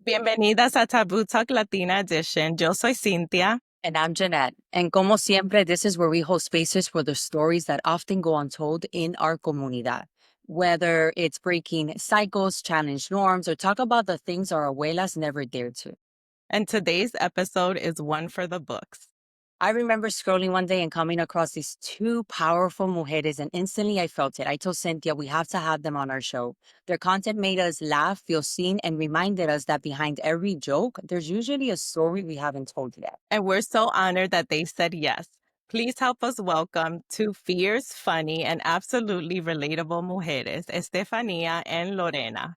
Bienvenidas a Taboo Talk Latina Edition. Yo soy Cynthia. And I'm Jeanette. And como siempre, this is where we hold spaces for the stories that often go untold in our comunidad. Whether it's breaking cycles, challenge norms, or talk about the things our abuelas never dared to. And today's episode is one for the books. I remember scrolling one day and coming across these two powerful mujeres, and instantly I felt it. I told Cynthia we have to have them on our show. Their content made us laugh, feel seen, and reminded us that behind every joke, there's usually a story we haven't told yet. And we're so honored that they said yes. Please help us welcome two fierce, funny, and absolutely relatable mujeres, Estefania and Lorena.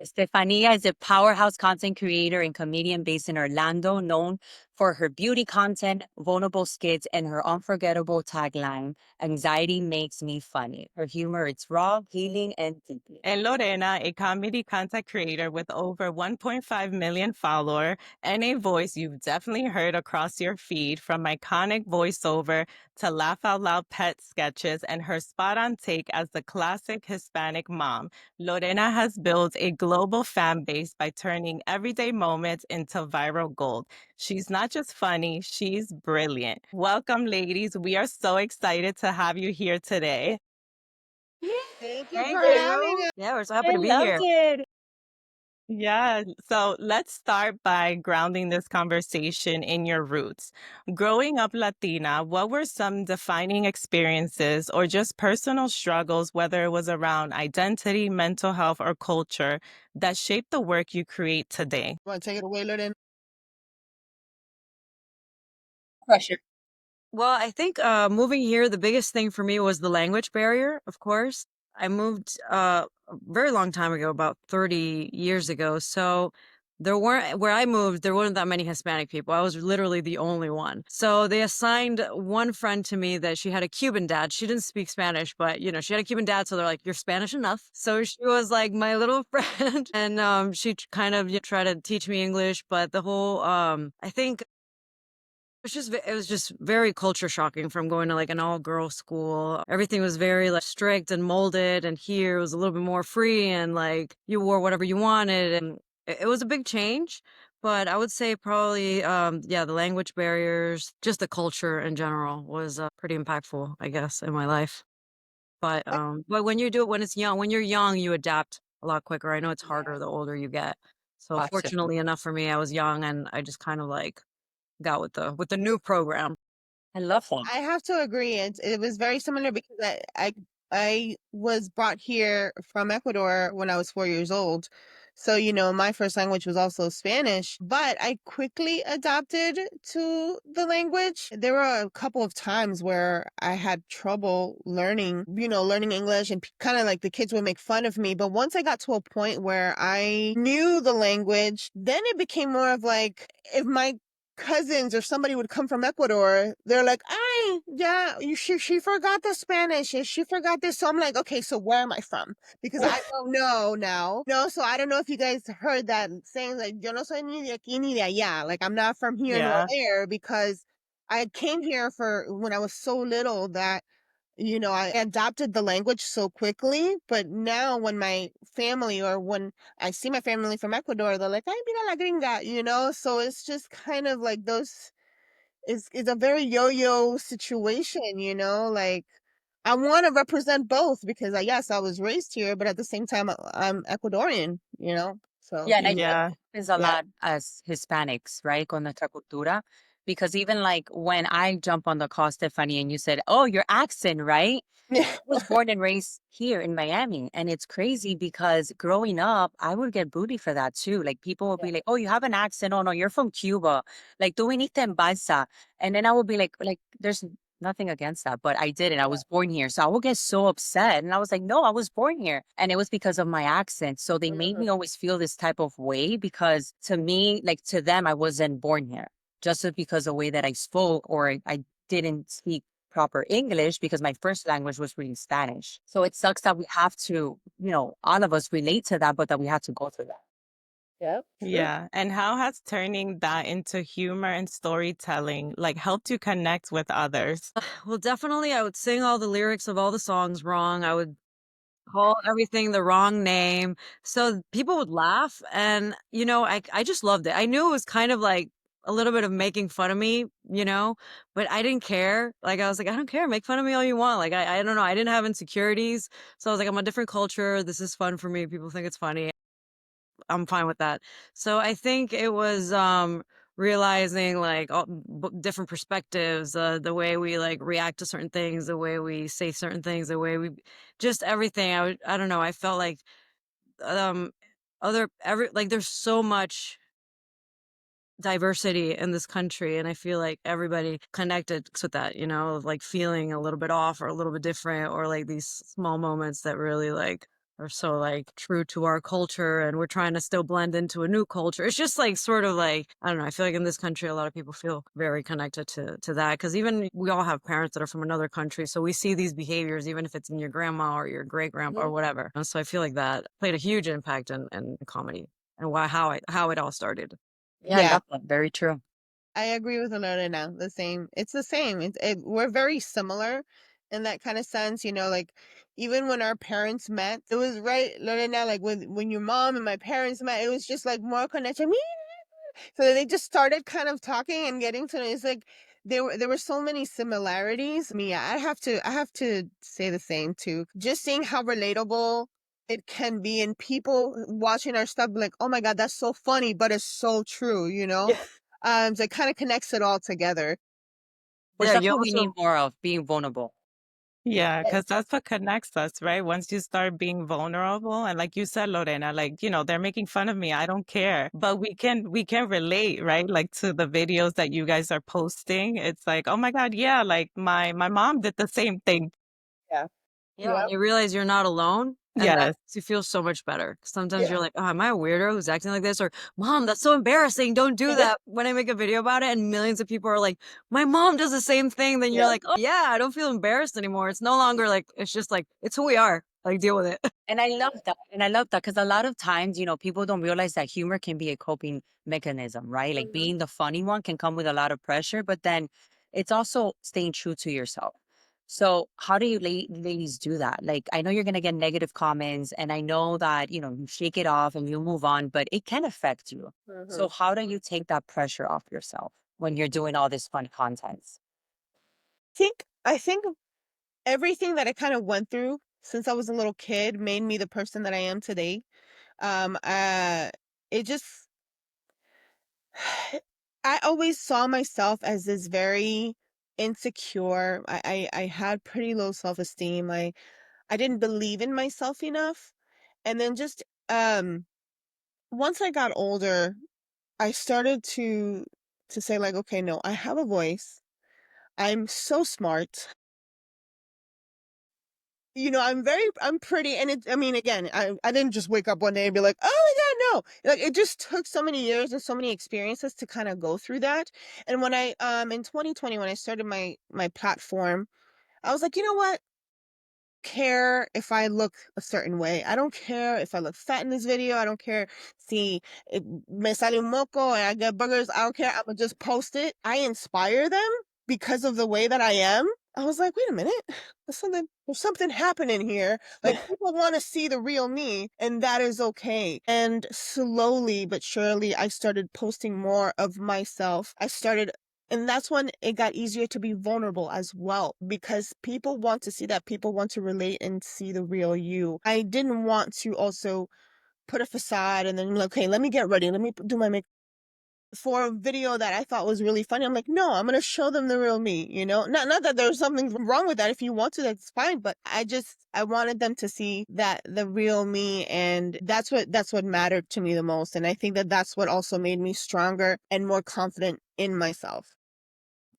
Estefania is a powerhouse content creator and comedian based in Orlando, known for her beauty content, vulnerable skits, and her unforgettable tagline, "Anxiety makes me funny." Her humor is raw, healing, and deeply. And Lorena, a comedy content creator with over 1.5 million followers and a voice you've definitely heard across your feed, from iconic voiceover to laugh out loud pet sketches and her spot on take as the classic Hispanic mom. Lorena has built a global fan base by turning everyday moments into viral gold. She's not just funny, she's brilliant. Welcome, ladies. We are so excited to have you here today. Thank you for having us. Yeah, we're so happy to be here. It. Yeah. So let's start by grounding this conversation in your roots. Growing up Latina, what were some defining experiences or just personal struggles, whether it was around identity, mental health, or culture, that shaped the work you create today? Want to take it away, Lorena? Pressure. Well, I think moving here, the biggest thing for me was the language barrier, of course. I moved a very long time ago, about 30 years ago. So where I moved, there weren't that many Hispanic people. I was literally the only one. So they assigned one friend to me that she had a Cuban dad. She didn't speak Spanish, but she had a Cuban dad. So they're like, "You're Spanish enough." So she was like my little friend. And she kind of tried to teach me English. But the whole, I think, it was just very culture shocking from going to like an all girl school. Everything was very like strict and molded, and here it was a little bit more free and like you wore whatever you wanted, and it was a big change. But I would say probably the language barriers, just the culture in general was pretty impactful, I guess, in my life. But when you do it when you're young, you adapt a lot quicker. I know it's harder the older you get. So Gotcha. fortunately enough for me, I was young and I just kind of like got with the new program. I love that. I have to agree. It was very similar because I was brought here from Ecuador when I was 4 years old. So, my first language was also Spanish, but I quickly adapted to the language. There were a couple of times where I had trouble learning English, and kind of like the kids would make fun of me. But once I got to a point where I knew the language, then it became more of like, if my cousins or somebody would come from Ecuador, they're like, "Ay, yeah, she forgot the Spanish and she forgot this." So I'm like, okay, so where am I from? Because I don't know now. No, so I don't know if you guys heard that saying, like, "Yo no soy ni de aquí ni de allá." Like, I'm not from here nor there, because I came here for when I was so little that I adopted the language so quickly. But now when my family, or when I see my family from Ecuador, they're like, "Ay, mira la gringa," So it's just kind of like those, it's a very yo-yo situation. Like, I want to represent both because yes, I was raised here, but at the same time, I'm Ecuadorian. So Yeah, and I think Yeah. happens a yeah. lot as Hispanics, right? Con nuestra cultura. Because even like when I jump on the call, Stephanie, and you said, "Oh, your accent, right?" I was born and raised here in Miami. And it's crazy because growing up, I would get booty for that too. Like people would be like, "Oh, you have an accent. Oh no, you're from Cuba. Like, tú viniste en balsa." And then I would be like, there's nothing against that, but I didn't. I was born here. So I would get so upset. And I was like, "No, I was born here." And it was because of my accent. So they made me always feel this type of way because to me, like to them, I wasn't born here just because of the way that I spoke, or I didn't speak proper English because my first language was really Spanish. So it sucks that we have to, all of us relate to that, but that we have to go through that. Yep. Yeah. And how has turning that into humor and storytelling like helped you connect with others? Well, definitely I would sing all the lyrics of all the songs wrong. I would call everything the wrong name. So people would laugh and I just loved it. I knew it was kind of like a little bit of making fun of me, but I didn't care. Like I was like, I don't care, make fun of me all you want. Like I don't know, I didn't have insecurities. So I was like, I'm a different culture. This is fun for me. People think it's funny. I'm fine with that. So I think it was realizing like all, different perspectives, the way we like react to certain things, the way we say certain things, the way we just everything. I don't know. I felt like um there's so much diversity in this country, and I feel like everybody connected with that, of like feeling a little bit off or a little bit different, or like these small moments that really like are so like true to our culture, and we're trying to still blend into a new culture. It's just like sort of like, I don't know, I feel like in this country a lot of people feel very connected to that, because even we all have parents that are from another country, so we see these behaviors even if it's in your grandma or your great grandpa or whatever. And so I feel like that played a huge impact in comedy and how it all started. Yeah, I Yeah, love that. Very true. I agree with Lorena. The same. It's the same. We're very similar in that kind of sense. Like even when our parents met, it was right, Lorena. Like when your mom and my parents met, it was just like more connection. So they just started kind of talking and getting to know. It's like there were so many similarities. Me, I have to say the same too. Just seeing how relatable it can be, and people watching our stuff be like, oh my God, that's so funny, but it's so true. So it kind of connects it all together. Which Yeah, that's you what we need also more of, being vulnerable. Yeah, Eh, because that's what connects us, right? Once you start being vulnerable, and like you said, Lorena, like, they're making fun of me. I don't care. But we can relate, right? Like to the videos that you guys are posting. It's like, oh my God, yeah, like my mom did the same thing. Yeah. yeah, Yep. and you realize you're not alone, and that Yes. makes you feel so much better. Sometimes Yeah. you're like, "Oh, am I a weirdo who's acting like this?" Or, "Mom, that's so embarrassing. Don't do that." When I make a video about it and millions of people are like, "My mom does the same thing," then you're Yeah. like, "Oh, yeah, I don't feel embarrassed anymore." It's no longer like it's just like it's who we are. Like deal with it. And I love that. And I love that because a lot of times, people don't realize that humor can be a coping mechanism, right? Like Mhm. being the funny one can come with a lot of pressure, but then it's also staying true to yourself. So, how do you ladies do that? Like, I know you're going to get negative comments, and I know that, you shake it off and you move on, but it can affect you. So, Mhm. how do you take that pressure off yourself when you're doing all this fun content? I think everything that I kind of went through since I was a little kid made me the person that I am today. It just I always saw myself as this very insecure. I had pretty low self-esteem. I didn't believe in myself enough. And then just once I got older, I started to say like, okay, no, I have a voice. I'm so smart. I'm pretty, and I mean, again, I didn't just wake up one day and be like, oh my God, no. Like, it just took so many years and so many experiences to kind of go through that. And when in 2020, when I started my platform, I was like, you know what? Care if I look a certain way. I don't care if I look fat in this video. I don't care. See, me sale un moco and I get burgers. I don't care. I'm gonna just post it. I inspire them because of the way that I am. I was like, wait a minute. There's something happening here. Like people want to see the real me, and that is okay. And slowly but surely, I started posting more of myself. And that's when it got easier to be vulnerable as well, because people want to see that. People want to relate and see the real you. I didn't want to also put a facade and then, like, okay, let me get ready. Let me do my makeup for a video that I thought was really funny. I'm like, no, I'm gonna show them the real me. Not that there's something wrong with that. If you want to, that's fine. But I wanted them to see that the real me, and that's what mattered to me the most. And I think that that's what also made me stronger and more confident in myself.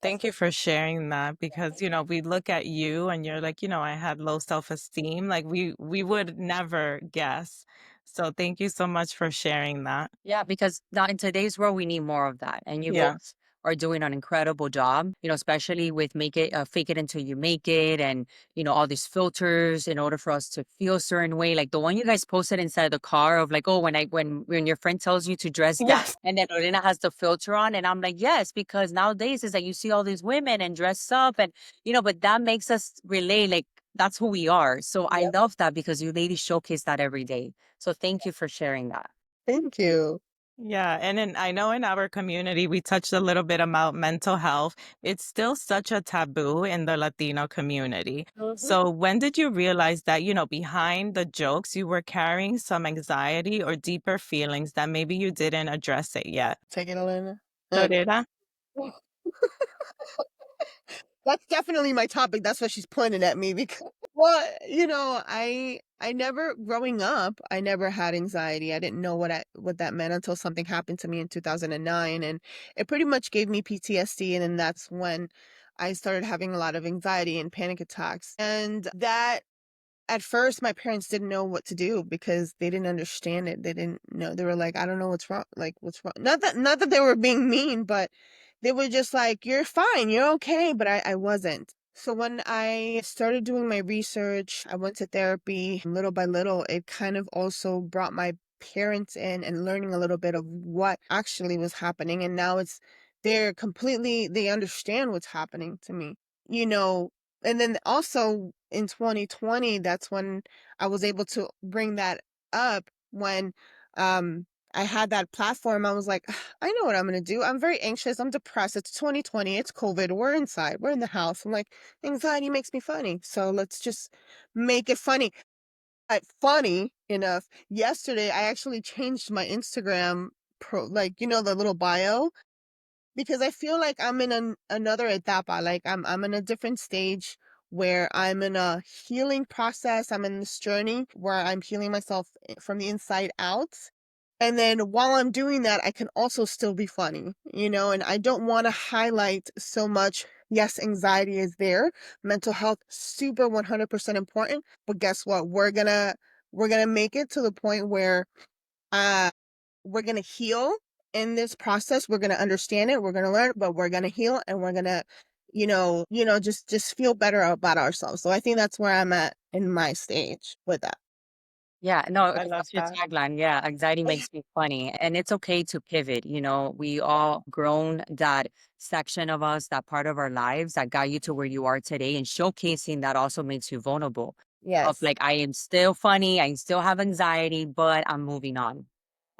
Thank you for sharing that because, we look at you and you're like, I had low self-esteem. Like we would never guess. So thank you so much for sharing that. Yeah, because now in today's world, we need more of that. And you Yeah. both are doing an incredible job, especially with fake it until you make it, and, all these filters in order for us to feel a certain way. Like the one you guys posted inside the car of like, oh, when your friend tells you to dress down, Yes. and then Lorena has the filter on. And I'm like, yes, because nowadays is that you see all these women and dress up, and, but that makes us relate. Like, that's who we are. So I Yep. love that because you ladies showcase that every day. So thank you for sharing that. Thank you. Yeah, and I know in our community we touched a little bit about mental health. It's still such a taboo in the Latino community. Mhm. So when did you realize that, behind the jokes, you were carrying some anxiety or deeper feelings that maybe you didn't address it yet? Take it, Elena. Lorena? That's definitely my topic. That's why she's pointing at me because well, I never growing up, I never had anxiety. I didn't know what that meant until something happened to me in 2009 and it pretty much gave me PTSD and then that's when I started having a lot of anxiety and panic attacks. And that at first my parents didn't know what to do because they didn't understand it. They didn't know. They were like, I don't know what's wrong. Like what's wrong? Not that they were being mean, but they were just like, you're fine, you're okay. But I wasn't. So when I started doing my research, I went to therapy little by little. It kind of also brought my parents in and learning a little bit of what actually was happening. And now they understand what's happening to me. You know, and then also in 2020, that's when I was able to bring that up when I had that platform. I was like, I know what I'm going to do. I'm very anxious. I'm depressed. It's 2020. It's COVID. We're inside. We're in the house. I'm like, anxiety makes me funny. So let's just make it funny. Funny enough, yesterday I actually changed my Instagram like, the little bio because I feel like I'm in another etapa. Like I'm in a different stage where I'm in a healing process. I'm in this journey where I'm healing myself from the inside out. And then while I'm doing that, I can also still be funny, and I don't want to highlight so much. Yes, anxiety is there. Mental health, super 100% important. But guess what? We're gonna make it to the point where uh we're going to heal in this process. We're going to understand it. We're going to learn, but we're going to heal and we're going to, just feel better about ourselves. So I think that's where I'm at in my stage with that. Yeah, no, I 'cause love that's your that. tagline. Yeah, anxiety makes me funny. And it's okay to pivot. We all grown that section of us, that part of our lives that got you to where you are today. And showcasing that also makes you vulnerable. Of Yes. like, I am still funny, I still have anxiety, but I'm moving on.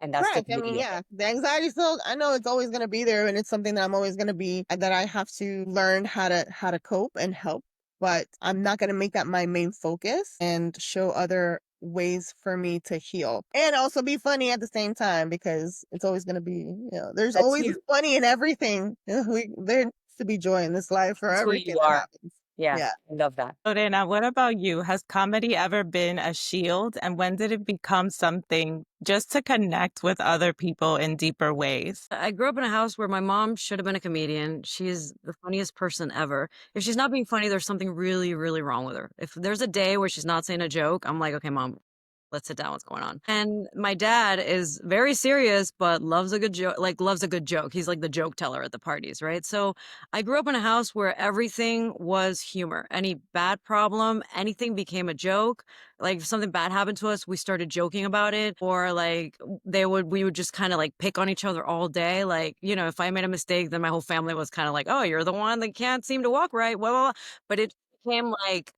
And that's the Correct. I mean, beauty of yeah, it. the anxiety still, I know it's always going to be there and it's something that I'm always going to be, that I have to learn how to cope and help, but I'm not going to make that my main focus and show other ways for me to heal and also be funny at the same time because it's always going to be, there's That's always you. funny in everything. There needs to be joy in this life for That's who everything you that are. happens. Yeah, Yeah. I love that. Lorena, what about you? Has comedy ever been a shield? And when did it become something just to connect with other people in deeper ways? I grew up in a house where my mom should have been a comedian. She's the funniest person ever. If she's not being funny, there's something really, really wrong with her. If there's a day where she's not saying a joke, I'm like, okay, mom, let's sit down. What's going on? And my dad is very serious, but loves a good joke, like loves a good joke. He's like the joke teller at the parties, right? So I grew up in a house where everything was humor. Any bad problem, anything became a joke. Like if something bad happened to us, we started joking about it. Or like we would just kind of like pick on each other all day. Like, if I made a mistake, then my whole family was kind of like, oh, you're the one that can't seem to walk right. Well, but it became like,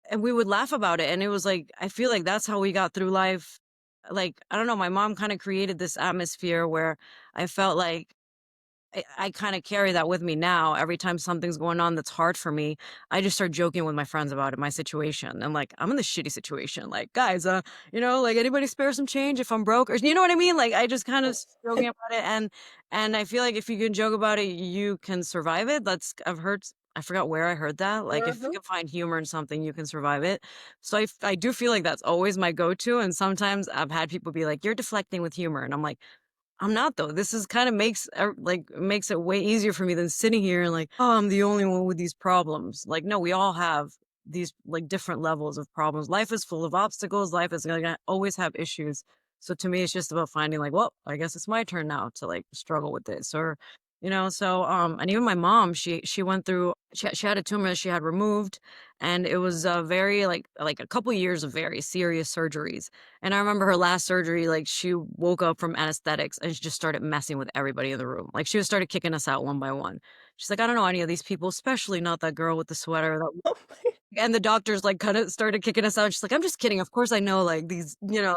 and we would laugh about it. And it was like, I feel like that's how we got through life. Like, I don't know, my mom kind of created this atmosphere where I felt like I kind of carry that with me now. Every time something's going on that's hard for me, I just start joking with my friends about it, my situation. And like, I'm in this shitty situation. Like, guys, like anybody spare some change if I'm broke or you know what I mean? Like I just kind of joking about it. And I feel like if you can joke about it, you can survive it. I've heard I forgot where I heard that. Like if you Mhm. can find humor in something, you can survive it. So I do feel like that's always my go-to. And sometimes I've had people be like, you're deflecting with humor. And I'm like, I'm not though. This is kind of makes it way easier for me than sitting here and like, oh, I'm the only one with these problems. Like, no, we all have these like different levels of problems. Life is full of obstacles. Life is gonna always have issues. So to me, it's just about finding like, well, I guess it's my turn now to like struggle with this or so and even my mom, she went through she had a tumor that she had removed and it was very like a couple years of very serious surgeries. And I remember her last surgery, like she woke up from anesthetics and she just started messing with everybody in the room. Like she just started kicking us out one by one. She's like, I don't know any of these people, especially not that girl with the sweater. And the doctors like kind of started kicking us out. She's like, I'm just kidding. Of course I know like these, yeah.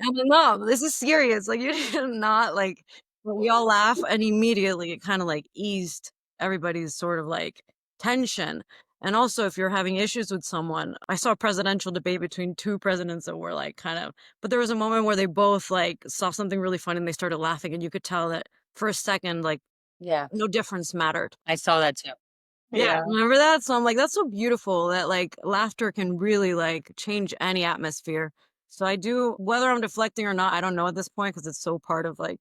I'm like, no, this is serious. Like you did not like, but we all laugh and immediately it kind of like eased everybody's sort of like tension. And also if you're having issues with someone, I saw a presidential debate between two presidents that were like kind of, but there was a moment where they both like saw something really funny and they started laughing and you could tell that for a second, like Yeah, no difference mattered. I saw that too. Yeah, Yeah. remember that? So I'm like, that's so beautiful that like laughter can really like change any atmosphere. So I do, whether I'm deflecting or not, I don't know at this point because it's so part of like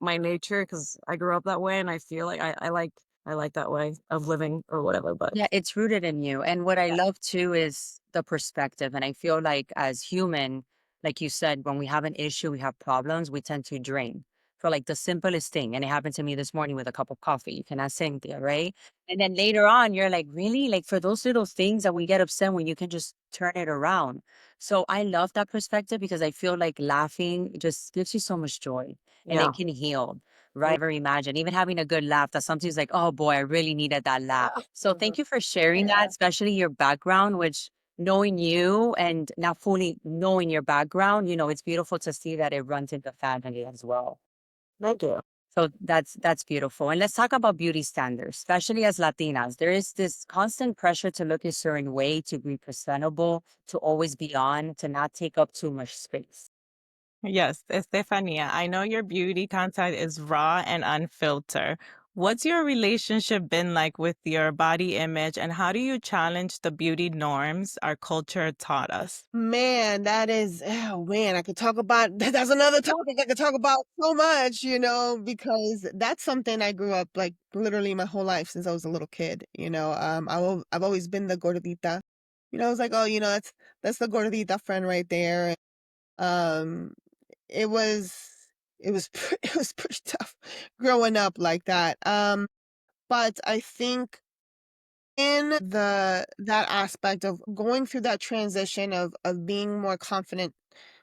my nature because I grew up that way and I feel like I like that way of living or whatever. But Yeah, it's rooted in you. And what I yeah, love too is the perspective. And I feel like as human, like you said, when we have an issue, we have problems, we tend to drain for like the simplest thing. And it happened to me this morning with a cup of coffee. You can ask Cynthia, right? And then later on, you're like, really? Like for those little things that we get upset when you can just turn it around. So I love that perspective because I feel like laughing just gives you so much joy and yeah. it can heal. Right. Never imagine even having a good laugh that sometimes like, oh boy, I really needed that laugh. So thank you for sharing that, especially your background, which knowing you and not fully knowing your background, it's beautiful to see that it runs in the family as well. Thank you. So that's beautiful. And let's talk about beauty standards, especially as Latinas. There is this constant pressure to look a certain way, to be presentable, to always be on, to not take up too much space. Yes, Estefania, I know your beauty content is raw and unfiltered. What's your relationship been like with your body image, and how do you challenge the beauty norms our culture taught us? Man, that is, oh man, I could talk about, that's another topic I could talk about so much, because that's something I grew up like literally my whole life since I was a little kid. I've always been the gordita. I was like, oh, that's the gordita friend right there. Um, it was, it was pretty tough growing up like that. But I think in that aspect of going through that transition of being more confident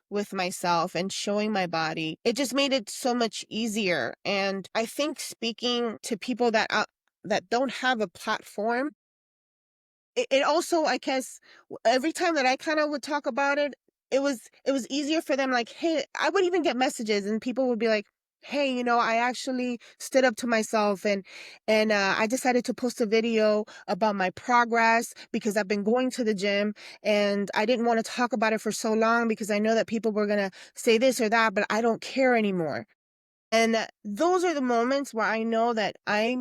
with myself and showing my body, it just made it so much easier. And I think speaking to people that don't have a platform, it also, I guess, every time that I kind of would talk about it, it was easier for them. Like, hey, I would even get messages, and people would be like, "Hey, I actually stood up to myself, and I decided to post a video about my progress because I've been going to the gym, and I didn't want to talk about it for so long because I know that people were gonna say this or that, but I don't care anymore." And those are the moments where I know that I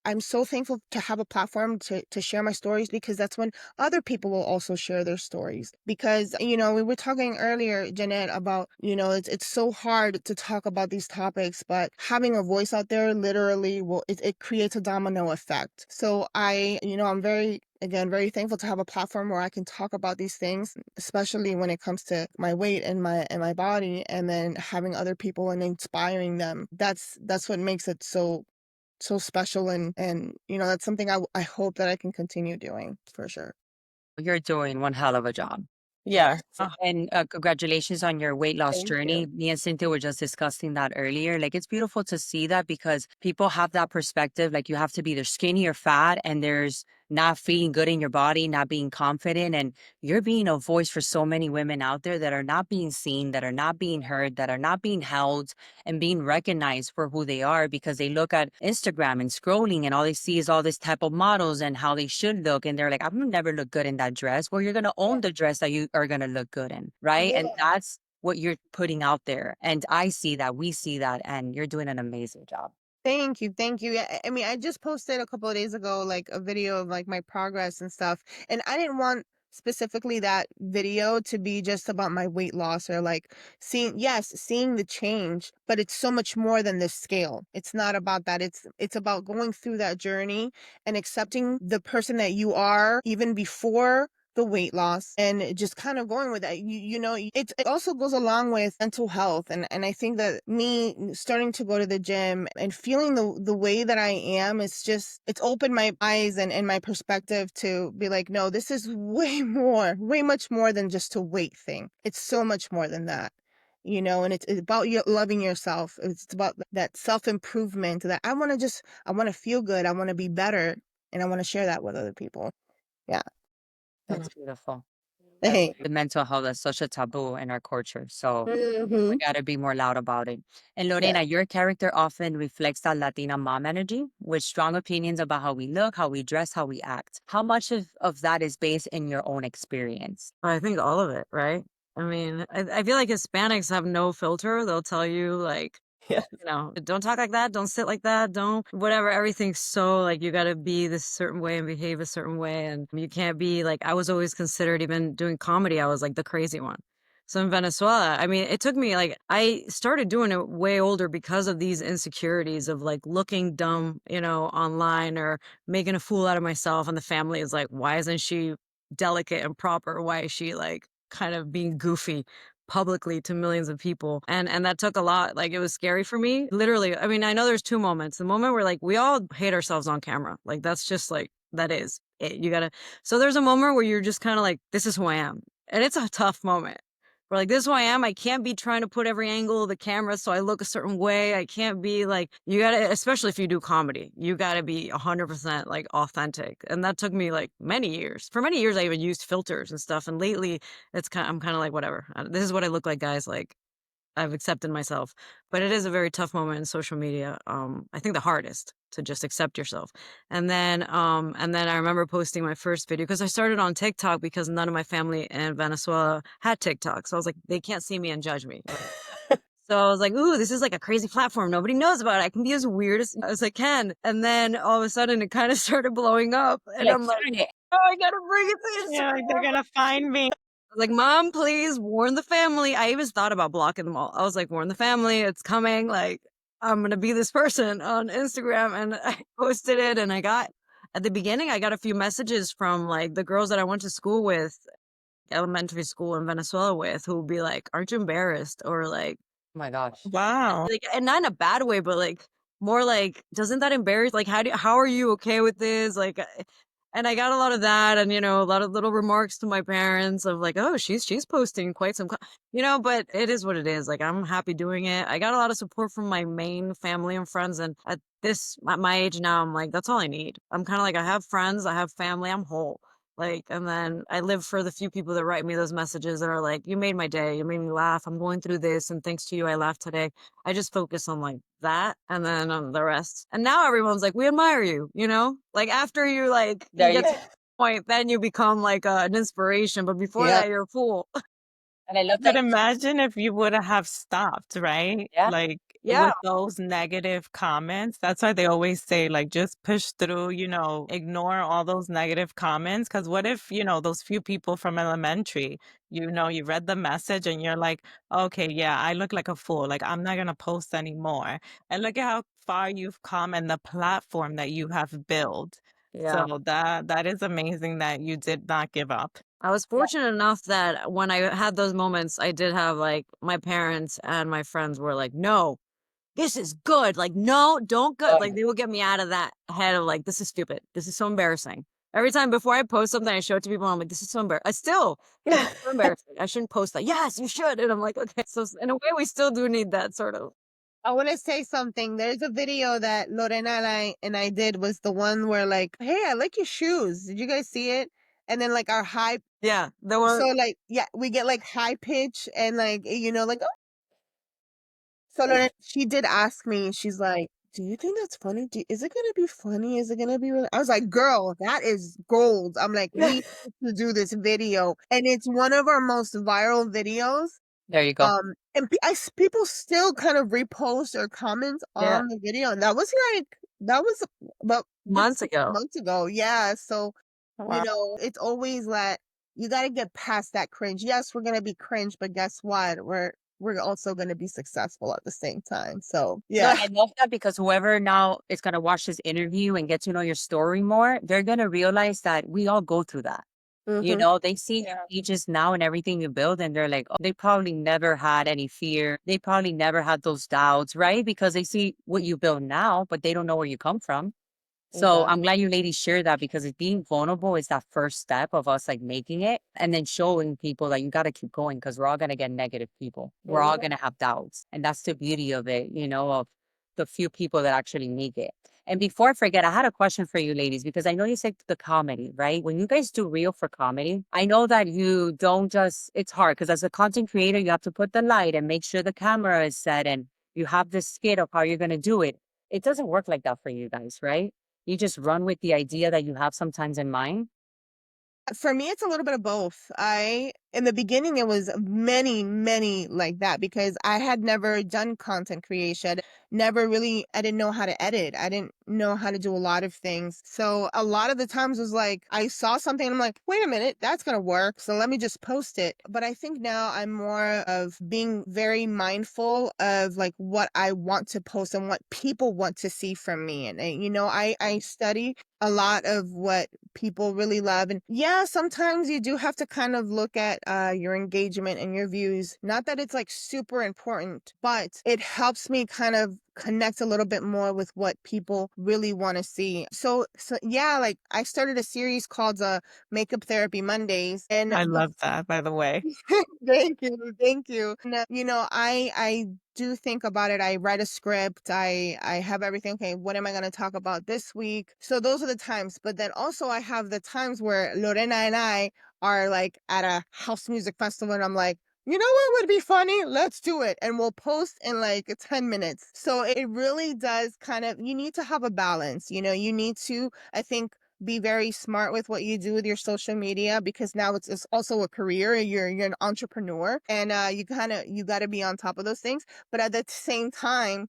I'm so thankful to have a platform to share my stories, because that's when other people will also share their stories. Because, we were talking earlier, Jeanette, about, it's so hard to talk about these topics, but having a voice out there literally it creates a domino effect. So I'm very thankful to have a platform where I can talk about these things, especially when it comes to my weight and my body, and then having other people and inspiring them. That's what makes it so special, and that's something I hope that I can continue doing for sure. You're doing one hell of a job. Yeah. And congratulations on your weight loss Thank journey. you. Me and Cynthia were just discussing that earlier. Like, it's beautiful to see that because people have that perspective. Like, you have to be either skinny or fat, and there's not feeling good in your body, not being confident. And you're being a voice for so many women out there that are not being seen, that are not being heard, that are not being held and being recognized for who they are because they look at Instagram and scrolling and all they see is all this type of models and how they should look. And they're like, I'm gonna never look good in that dress. Well, you're gonna own the dress that you are gonna look good in, right? And Yeah. that's what you're putting out there. And I see that, we see that, and you're doing an amazing job. Thank you, thank you. Yeah, I mean, I just posted a couple of days ago, like a video of like my progress and stuff, and I didn't want specifically that video to be just about my weight loss or like seeing the change, but it's so much more than this scale. It's not about that. It's about going through that journey and accepting the person that you are even before the weight loss, and just kind of going with that. It also goes along with mental health, and I think that me starting to go to the gym and feeling the way that I am, it's opened my eyes and my perspective to be like, no, this is way much more than just a weight thing. It's so much more than that. And it's about you loving yourself. It's about that self-improvement, that I want to feel good. I want to be better, and I want to share that with other people. Yeah. That's beautiful. Hey. The mental health is such a taboo in our culture. So Hmm. we got to be more loud about it. And Yeah. Lorena, your character often reflects that Latina mom energy with strong opinions about how we look, how we dress, how we act. How much of that is based in your own experience? I think all of it, right? I mean, I feel like Hispanics have no filter. They'll tell you, like, Yeah. don't talk like that, don't sit like that, don't whatever. Everything's so like you got to be this certain way and behave a certain way. And you can't be like, I was always considered, even doing comedy, I was like the crazy one. So in Venezuela, I mean, it took me like, I started doing it way older because of these insecurities of like looking dumb, online or making a fool out of myself. And the family is like, why isn't she delicate and proper? Why is she like kind of being goofy publicly to millions of people? And that took a lot. Like it was scary for me. Literally, I mean, I know there's two moments. The moment where like we all hate ourselves on camera. Like that's just like that is it. You gotta so there's a moment where you're just kind of like, this is who I am. And it's a tough moment. We're like, this is who I am. I can't be trying to put every angle of the camera so I look a certain way. I can't be like, you gotta, especially if you do comedy, you gotta be 100% like authentic. And that took me like many years. For many years, I even used filters and stuff. And lately, I'm kind of like, whatever. This is what I look like, guys. Like, I've accepted myself. But it is a very tough moment in social media. I think the hardest to just accept yourself. And then I remember posting my first video because I started on TikTok because none of my family in Venezuela had TikTok. So I was like, they can't see me and judge me. So I was like, ooh, this is like a crazy platform. Nobody knows about it. I can be as weird as I can. And then all of a sudden it kind of started blowing up. And Like, I'm like, turn it. oh, I gotta bring it to Yeah, like they're Instagram. gonna find me. Like, Mom, please warn the family. I even thought about blocking them all. I was like, warn the family, it's coming. Like, I'm gonna be this person on Instagram. And I posted it and at the beginning, I got a few messages from like the girls that I went to school with, elementary school in Venezuela with, who would be like, aren't you embarrassed? Or Oh my gosh. Wow. and not in a bad way, but like more like, doesn't that embarrass? Like, how are you okay with this? Like, and I got a lot of that, and a lot of little remarks to my parents of like, oh, she's posting quite some, but it is what it is. Like, I'm happy doing it. I got a lot of support from my main family and friends, and at my age now, I'm like, that's all I need. I'm kind of like, I have friends, I have family, I'm whole. Like, and then I live for the few people that write me those messages that are like, you made my day, you made me laugh, I'm going through this, and thanks to you, I laughed today. I just focus on like that and then the rest. And now everyone's like, we admire you, Like after you like you There you get to the point, then you become like an inspiration. But before Yep. that, you're a fool. And I love Could that. imagine if you would have stopped, right? Yeah. Like Yeah. with those negative comments. That's why they always say, like, just push through, ignore all those negative comments. Because what if, those few people from elementary, you read the message and you're like, okay, yeah, I look like a fool. Like, I'm not going to post anymore. And look at how far you've come and the platform that you have built. Yeah. So that is amazing that you did not give up. I was fortunate enough that when I had those moments, I did have like my parents and my friends were like, no, this is good. Like, no, don't go. Like, they will get me out of that head of like, this is stupid. This is so embarrassing. Every time before I post something, I show it to people. I'm like, this is so embarrassing. This is so embarrassing. I shouldn't post that. Yes, you should. And I'm like, okay. So in a way, we still do need that sort of. I want to say something. There's a video that Lorena and I did, was the one where like, hey, I like your shoes. Did you guys see it? And then like our high, Yeah. The one. so like, yeah, we get like high pitch and like, like, oh. So Lorena, she did ask me, she's like, do you think that's funny? Is it going to be funny? Is it going to be really? I was like, girl, that is gold. I'm like, we need to do this video. And it's one of our most viral videos. There you go. And people still kind of repost or comment Yeah. on the video, and that was about Months ago. months ago. Yeah, so Wow. it's always that you got to get past that cringe. Yes, we're gonna be cringe, but guess what? We're also gonna be successful at the same time. So No, yeah. and I love that because whoever now is going to watch this interview and get to know your story more, they're going to realize that we all go through that. Mhm. They see your pages now and everything you build, and they're like, oh, they probably never had any fear. They probably never had those doubts, right? Because they see what you build now, but they don't know where you come from. So Exactly. I'm glad you ladies share that because being vulnerable is that first step of us like making it and then showing people that you got to keep going because we're all going to get negative people. We're all Mhm. going to have doubts. And that's the beauty of it, of the few people that actually make it. And before I forget, I had a question for you ladies, because I know you said the comedy, right? When you guys do reel for comedy, I know that you don't just, it's hard because as a content creator, you have to put the light and make sure the camera is set and you have this skit of how you're going to do it. It doesn't work like that for you guys, right? You just run with the idea that you have sometimes in mind. For me, it's a little bit of both. In the beginning, it was many like that because I had never done content creation. Never really, I didn't know how to edit. I didn't know how to do a lot of things. So a lot of the times was like, I saw something and I'm like, wait a minute, that's going to work. So let me just post it. But I think now I'm more of being very mindful of like what I want to post and what people want to see from me. And, I study a lot of what people really love. And yeah, sometimes you do have to kind of look at your engagement and your views. Not that it's like super important, but it helps me kind of connect a little bit more with what people really want to see. So yeah, like I started a series called Makeup Therapy Mondays, and I love that, by the way. thank you. And, I do think about it. I write a script. I have everything. Okay, what am I going to talk about this week? So those are the times. But then also I have the times where Lorena and I are like at a house music festival, and I'm like, you know what would be funny? Let's do it. And we'll post in like 10 minutes. So it really does kind of, you need to have a balance. You need to, I think, be very smart with what you do with your social media, because now it's also a career. You're an entrepreneur, and you got to be on top of those things. But at the same time,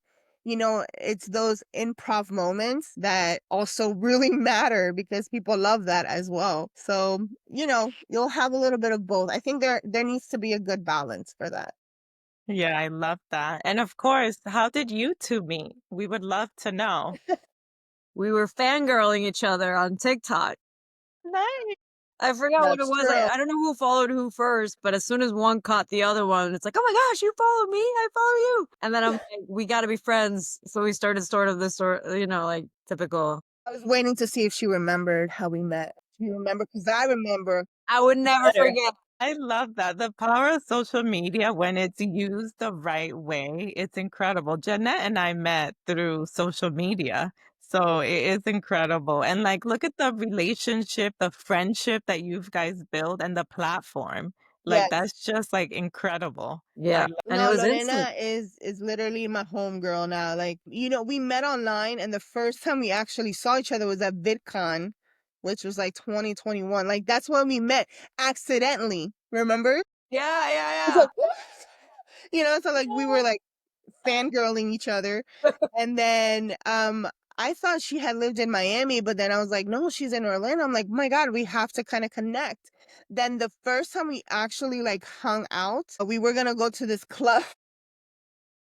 it's those improv moments that also really matter because people love that as well. So, you'll have a little bit of both. I think there needs to be a good balance for that. Yeah, I love that. And of course, how did you two meet? We would love to know. We were fangirling each other on TikTok. Nice. I forgot what it That's was. true. I don't know who followed who first, but as soon as one caught the other one, it's like, oh my gosh, you follow me, I follow you. And then I'm like, we got to be friends. So we started sort of this like typical. I was waiting to see if she remembered how we met. You remember? Because I remember I would never better. forget. I love that. The power of social media when it's used the right way, it's incredible. Jeanette and I met through social media. So it is incredible. And like, look at the relationship, the friendship that you guys build and the platform. Like, Yes. that's just like incredible. I Yeah. love And it No, was instant. Lorena is literally my homegirl now. Like, we met online, and the first time we actually saw each other was at VidCon, which was like 2021. Like, that's when we met accidentally. Remember? Yeah, It's yeah, like, so like we were like fangirling each other. And then I thought she had lived in Miami, but then I was like, no, she's in Orlando. I'm like, oh my God, we have to kind of connect. Then the first time we actually like hung out, we were gonna go to this club.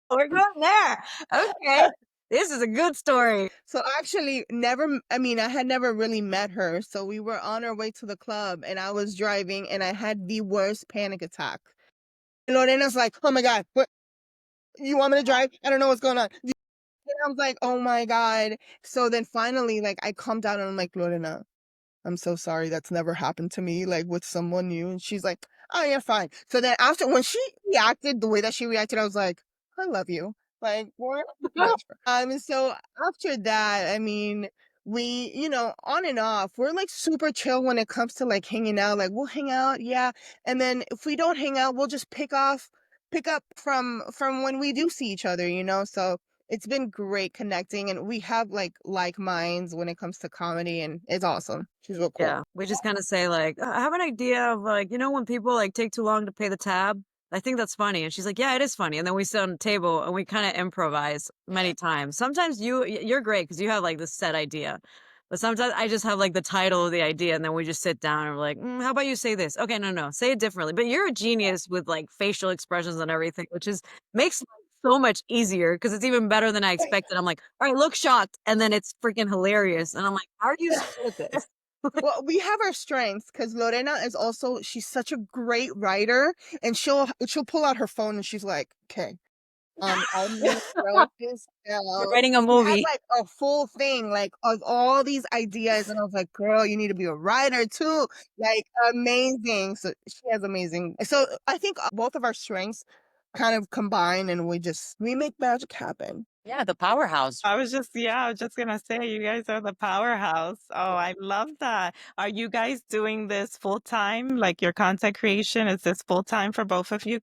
We're going there. Okay. This is a good story. So actually I had never really met her. So we were on our way to the club, and I was driving, and I had the worst panic attack. And Lorena's like, oh my God, what, you want me to drive? I don't know what's going on. And I was like, oh my God. So then finally, like, I calmed down and I'm like, Lorena, I'm so sorry. That's never happened to me, like with someone new. And she's like, oh, yeah, fine. So then after, when she reacted the way that she reacted, I was like, I love you. Like, we're much. So after that, I mean, we, on and off, we're like super chill when it comes to like hanging out. Like, we'll hang out, yeah. And then if we don't hang out, we'll just pick up from when we do see each other, So it's been great connecting, and we have like minds when it comes to comedy, and it's awesome. She's real cool. Yeah. We just kind of say like, I have an idea of like, when people like take too long to pay the tab. I think that's funny. And she's like, yeah, it is funny. And then we sit on the table and we kind of improvise many times. Sometimes you're great because you have like this set idea. But sometimes I just have like the title of the idea and then we just sit down and we're like, how about you say this? Okay, no, say it differently. But you're a genius with like facial expressions and everything, which is makes life so much easier because it's even better than I expected. I'm like, all right, look shocked. And then it's freaking hilarious. And I'm like, how are you so good at this? Well, we have our strengths because Lorena is also, she's such a great writer, and she'll pull out her phone and she's like, okay, I'm gonna write this You're down. writing a She had movie. like a full thing, like of all these ideas, and I was like, girl, you need to be a writer too. Like, amazing. So she has amazing. So I think both of our strengths kind of combine, and we make magic happen. Yeah, the powerhouse. I was just gonna say you guys are the powerhouse. Oh, I love that. Are you guys doing this full time? Like your content creation, is this full time for both of you?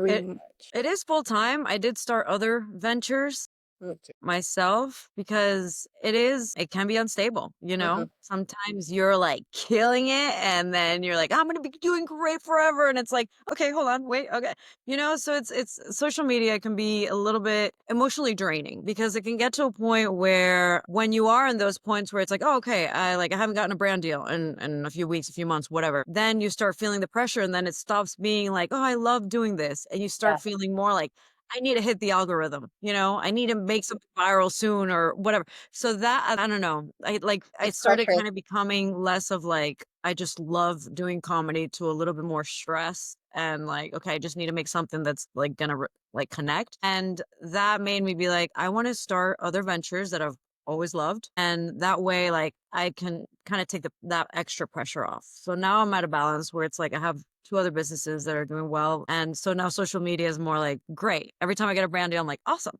It Pretty much. it is full time. I did start other ventures Okay. myself because it can be unstable, you Mm-hmm. know? Sometimes you're like killing it and then you're like, I'm gonna be doing great forever. And it's like, okay, hold on, wait, okay. You know, so it's social media can be a little bit emotionally draining because it can get to a point where when you are in those points where it's like, oh, okay, I haven't gotten a brand deal in a few weeks, a few months, whatever. Then you start feeling the pressure and then it stops being like, oh, I love doing this. And you Yeah. start feeling more like I need to hit the algorithm, you know? I need to make something viral soon or whatever. So that I don't know. I It's started pressure. kind of becoming less of like I just love doing comedy to a little bit more stress and like okay, I just need to make something that's like gonna like connect. And that made me be like I want to start other ventures that I've always loved and that way like I can kind of take that extra pressure off. So now I'm at a balance where it's like I have two other businesses that are doing well. And so now social media is more like, great. Every time I get a brand deal, I'm like, awesome.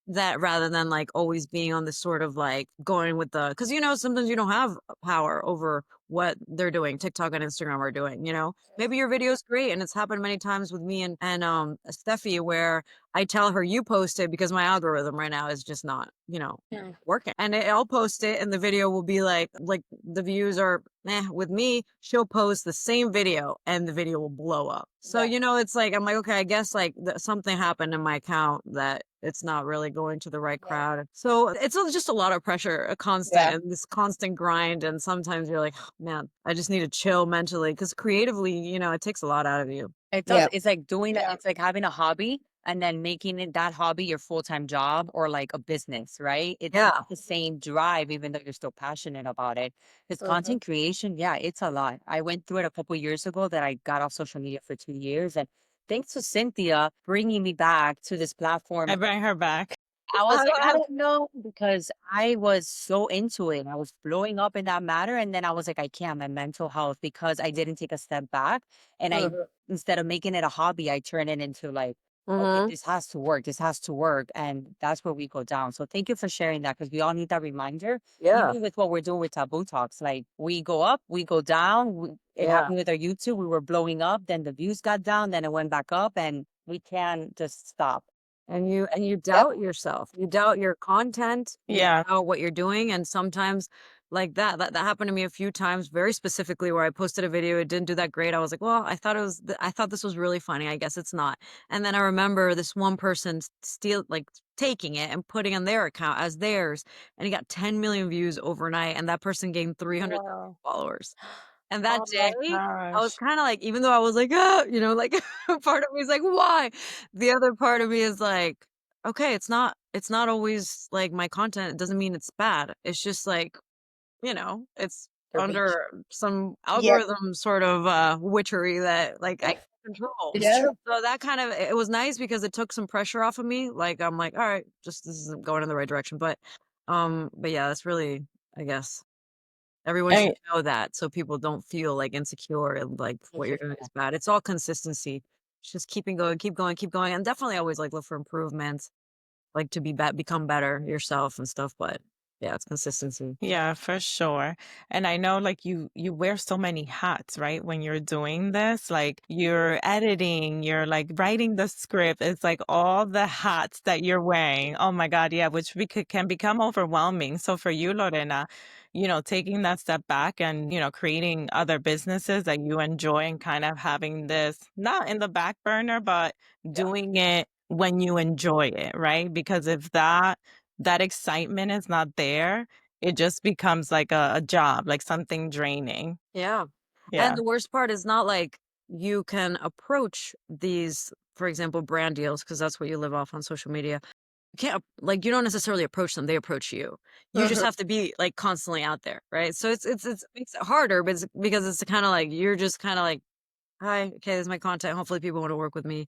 That rather than like always being on this sort of like going with the, because you know, sometimes you don't have power over what they're doing, TikTok and Instagram are doing, you know? Maybe your video is great. And it's happened many times with me and Steffi, where I tell her you post it because my algorithm right now is just not, you know, Mm. working. And I'll post it and the video will be like the views are with me, she'll post the same video and the video will blow up. So, Yeah. you know, it's like, I'm like, okay, I guess like something happened in my account that it's not really going to the right Yeah. crowd. So it's just a lot of pressure, a constant Yeah. and this constant grind. And sometimes you're like, "Oh, man, I just need to chill mentally because creatively, you know, it takes a lot out of you. It does. Yeah. It's like doing Yeah. it's like having a hobby and then making it that hobby your full-time job or like a business, right? It's Yeah. not the same drive, even though you're still passionate about it. Because Mm-hmm. content creation, yeah, it's a lot. I went through it a couple years ago that I got off social media for 2 years. And thanks to Cynthia bringing me back to this platform, I bring her back. I was like, I don't know, because I was so into it. I was blowing up in that matter. And then I was like, I can't, my mental health, because I didn't take a step back. And I, Mm-hmm. instead of making it a hobby, I turn it into like, okay, Mm-hmm. this has to work. This has to work. And that's where we go down. So thank you for sharing that because we all need that reminder, Yeah. even with what we're doing with Taboo Talks. Like we go up, we go down. It Yeah. happened with our YouTube. We were blowing up, then the views got down, then it went back up, and we can't just stop. And you Yep. doubt yourself. You doubt your content, you Yeah. doubt what you're doing. And sometimes like that happened to me a few times, very specifically where I posted a video, it didn't do that great. I was like, well, I thought this was really funny. I guess it's not. And then I remember this one person taking it and putting on their account as theirs, and he got 10 million views overnight. And that person gained 300,000 Wow. followers. And that Oh my day, I was gosh. kinda like even though I was like, "Ah," you know, like, part of me is like, "Why?" The other part of me is like, "Okay, it's not always like my content, it doesn't mean it's bad. It's just like, you know, it's The reach. under some Yep. algorithm sort of, witchery that, like, I Yeah. can't control." It's true. So that kind of it was nice because it took some pressure off of me, like, I'm like, "Alright, just this isn't going in the right direction," but yeah, that's really I guess everyone should And know that so people don't feel, like, insecure and, like, what you're doing is bad. It's all consistency. It's just keeping going, keep going, and definitely always, like, look for improvements, like, to become better yourself and stuff, but, yeah, it's consistency. yeah, for sure. And I know like you wear so many hats, right? When you're doing this, like you're editing, you're like writing the script. It's like all the hats that you're wearing. Oh my God, yeah, which can become overwhelming. So for you, Lorena, taking that step back and, creating other businesses that you enjoy and kind of having this not in the back burner, but Yeah. doing it when you enjoy it, right? Because if that excitement is not there, it just becomes like a job, like something draining. Yeah, and Yeah. the worst part is not like you can approach these, for example, brand deals because that's what you live off on social media. You can't like, you don't necessarily approach them, they approach you. You just Mm-hmm. have to be, like, constantly out there, right? So it makes it harder, but it's because it's kinda like you're just kinda like, "Hi, okay, this is my content, hopefully people wanna work with me."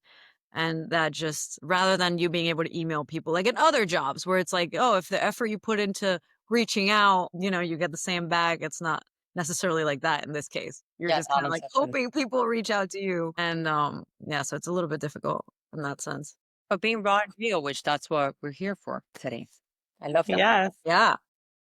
And that just rather than you being able to email people, like in other jobs where it's like, oh, if the effort you put into reaching out, you get the same back, it's not necessarily like that in this case. You're Yeah, just kinda like non-intentional. hoping people reach out to you. And, yeah, so it's a little bit difficult in that sense. But being raw and real, which that's what we're here for today. I love that. Yes. Yeah.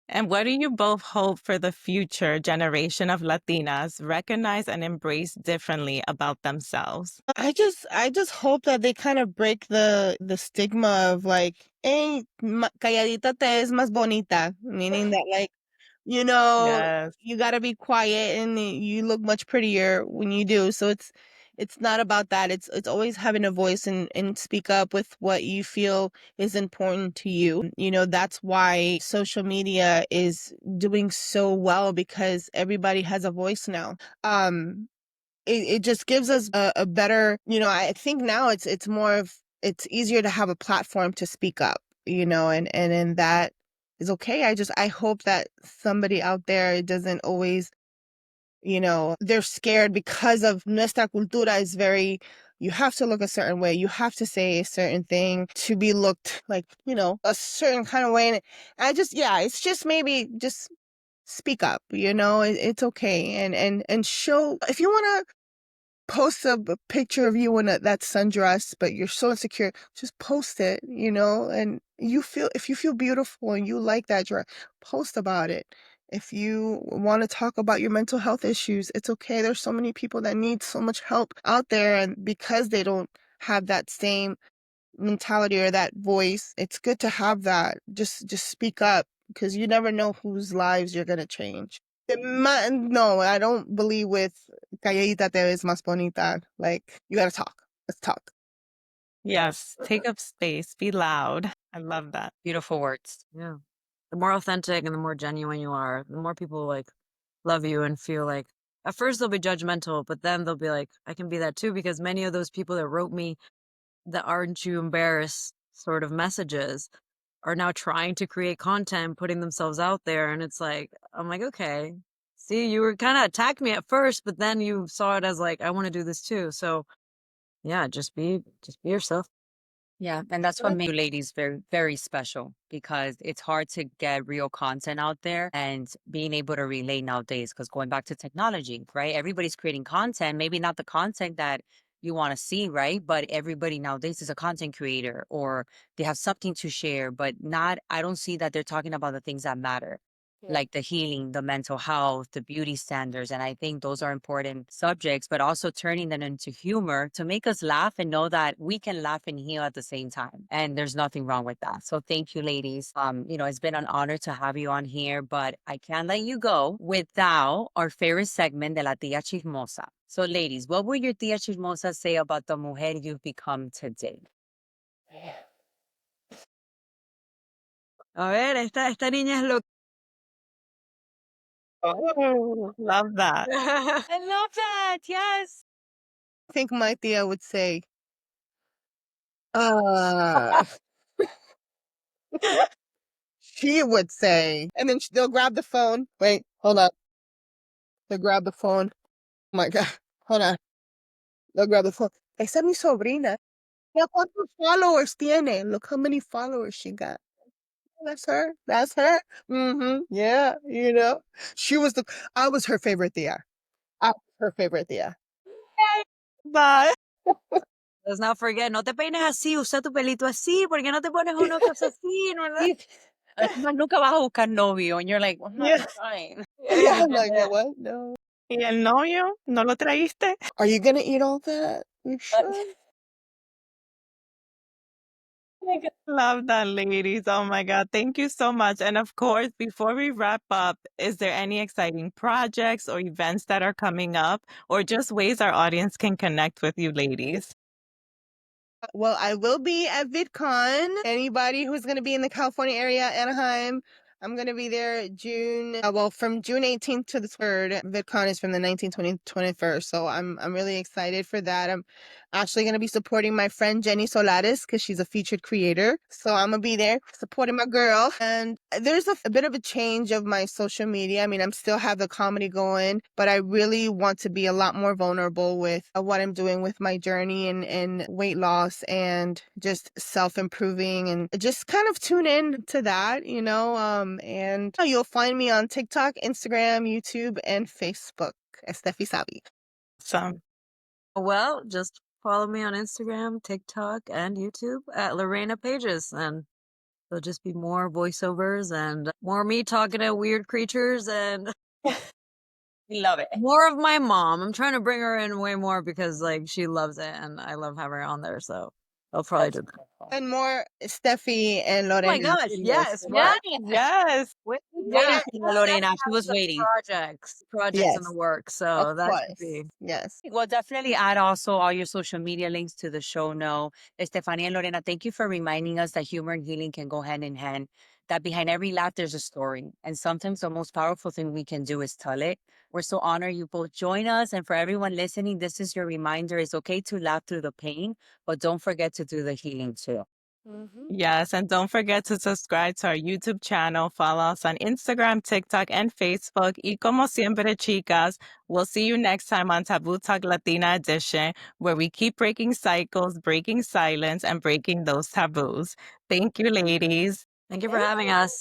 And what do you both hope for the future generation of Latinas recognize and embrace differently about themselves? I just hope that they kind of break the stigma of like, hey, calladita te es más bonita, meaning that like, you know, Yes. you got to be quiet and you look much prettier when you do. So it's not about that. It's always having a voice and speak up with what you feel is important to you. You know, that's why social media is doing so well because everybody has a voice now. It just gives us a better, I think now it's more of, it's easier to have a platform to speak up, and that is okay. I hope that somebody out there doesn't always, they're scared because of nuestra cultura is very, you have to look a certain way. You have to say a certain thing to be looked like, a certain kind of way. And yeah, it's just maybe just speak up, it's okay. And show, if you want to post a picture of you in that sundress, but you're so insecure, just post it, and if you feel beautiful and you like that dress, post about it. If you want to talk about your mental health issues, it's okay. There's so many people that need so much help out there, and because they don't have that same mentality or that voice, it's good to have that. Just speak up because you never know whose lives you're going to change. No, I don't believe with calladita te ves más bonita. Like, you gotta talk. Let's talk. Yes. Take up space. Be loud. I love that. Beautiful words. Yeah. The more authentic and the more genuine you are, the more people like love you and feel like at first they'll be judgmental, but then they'll be like, I can be that too, because many of those people that wrote me the aren't you embarrassed sort of messages are now trying to create content, putting themselves out there. And it's like, I'm like, okay, see, you were kind of attacked me at first, but then you saw it as like, I want to do this too. So yeah, just be yourself. Yeah, and that's what makes you ladies very, very special because it's hard to get real content out there and being able to relate nowadays. Because going back to technology, right? Everybody's creating content, maybe not the content that you want to see, right? But everybody nowadays is a content creator or they have something to share, but not, I don't see that they're talking about the things that matter. Like the healing, the mental health, the beauty standards. And I think those are important subjects, but also turning them into humor to make us laugh and know that we can laugh and heal at the same time. And there's nothing wrong with that. So thank you, ladies. It's been an honor to have you on here, but I can't let you go without our favorite segment, de la tía chismosa. So ladies, what would your tía chismosa say about the mujer you've become today? A ver, esta niña es lo Oh, love that. I love that. Yes. I think my Thea would say, uh, she would say, and then they'll grab the phone. Wait, hold up. They'll grab the phone. Oh my God. Hold on. They'll grab the phone. Esa es mi sobrina. Mira cuántos followers tiene. Look how many followers she got. That's her. That's her. Yeah, I was her favorite Thea. I was her favorite Thea. Bye. Let's not forget, no te peines así, usa tu pelito así, porque no te pones una cosa así, ¿no? Además, nunca vas a buscar novio. And you're like, well, I'm not Yeah. trying. Yeah, I'm like, yeah, what? No. ¿Y el novio? ¿No lo traíste? Are you gonna eat all that? You sure? Love that, ladies. Oh my God. Thank you so much. And of course, before we wrap up, is there any exciting projects or events that are coming up or just ways our audience can connect with you ladies? Well, I will be at VidCon. Anybody who's going to be in the California area, Anaheim, I'm going to be there from June 18th to the 3rd. VidCon is from the 19th, 20th, 21st. So I'm really excited for that. I'm actually going to be supporting my friend Jenny Solares because she's a featured creator. So I'm going to be there supporting my girl. And there's a bit of a change of my social media. I mean, I'm still have the comedy going, but I really want to be a lot more vulnerable with what I'm doing with my journey and weight loss and just self-improving, and just kind of tune in to that, and you'll find me on TikTok, Instagram, YouTube, and Facebook. Estefi Savi. So, Well, just follow me on Instagram, TikTok, and YouTube at Lorena Pages. And there'll just be more voiceovers and more me talking to weird creatures and We love it. more of my mom. I'm trying to bring her in way more because like she loves it and I love having her on there. So I'll probably do that. And more Steffi and Oh my Lorena gosh, videos. yes. Yes. Yes. Waiting Yeah. for Lorena. She was Some waiting. projects in Yes. the works. Of So that should course. be. Yes. We'll definitely add also all your social media links to the show note. Estefania and Lorena, thank you for reminding us that humor and healing can go hand in hand, that behind every laugh, there's a story. And sometimes the most powerful thing we can do is tell it. We're so honored you both join us. And for everyone listening, this is your reminder. It's okay to laugh through the pain, but don't forget to do the healing too. Yes, and don't forget to subscribe to our YouTube channel, follow us on Instagram, TikTok, and Facebook. Y como siempre, chicas, we'll see you next time on Taboo Talk Latina Edition, where we keep breaking cycles, breaking silence, and breaking those taboos. Thank you, ladies. Thank you for having us.